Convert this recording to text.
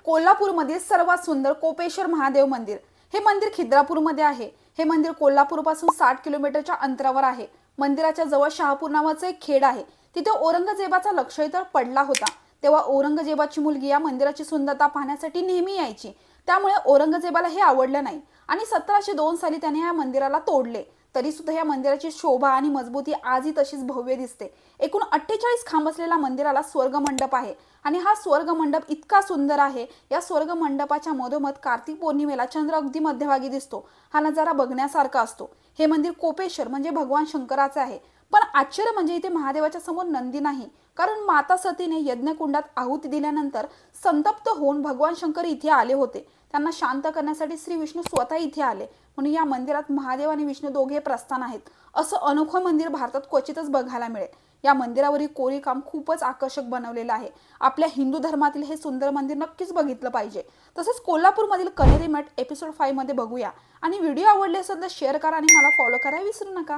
कोल्हापूरमधील सर्वात सुंदर कोपेश्वर महादेव मंदिर। हे मंदिर खिद्रापूरमध्ये आहे। हे मंदिर कोल्हापूरपासून 60 किलोमीटरच्या अंतरावर आहे। मंदिराच्या जवळ शहापूर नावाचं एक खेड आहे। तिथे औरंगजेबाचा लक्षयतर पडला होता। तेव्हा औरंगजेबाची मुलगी या मंदिराची सुंदरता पाहण्यासाठी नेहमी यायची। त्यामुळे औरंगजेबाला हे आवडलं नाही आणि 1702 साली त्याने या मंदिराला तोडले। तरी सुद्धा या मंदिराची शोभा आणि मजबूती आजही तशीच भव्य दिसते। एकूण 48 खांब असलेला मंदिराला स्वर्ग मंडप आहे आणि हा स्वर्ग मंडप इतका सुंदर आहे। या स्वर्ग मंडपाच्या मधोमध कार्तिक पौर्णिमेला चंद्र अगदी मध्यभागी दिसतो। हा नजारा बघण्यासारखा असतो। हे मंदिर कोपेश्वर म्हणजे भगवान शंकराचे आहे। पण आश्चर्य म्हणजे इथे महादेवाच्या समोर नंदी नाही, कारण माता सतीने यज्ञकुंडात आहुती दिल्यानंतर संतप्त होऊन भगवान शंकर इथे आले होते। त्यांना शांत करण्यासाठी श्री विष्णू स्वतः इथे आले, म्हणून या मंदिरात महादेव आणि विष्णू दोघे प्रस्थान आहेत। असं अनोखं मंदिर भारतात क्वचितच बघायला मिळेल। या मंदिरावरील कोरीवकाम खूपच आकर्षक बनवलेलं आहे। आपल्या हिंदू धर्मातील हे सुंदर मंदिर नक्कीच बघितलं पाहिजे। तसंच कोल्हापूरमधील कनेरी मठ एपिसोड 5 मध्ये बघूया। आणि व्हिडिओ आवडले असेल तर शेअर करा आणि मला फॉलो करायला विसरू नका।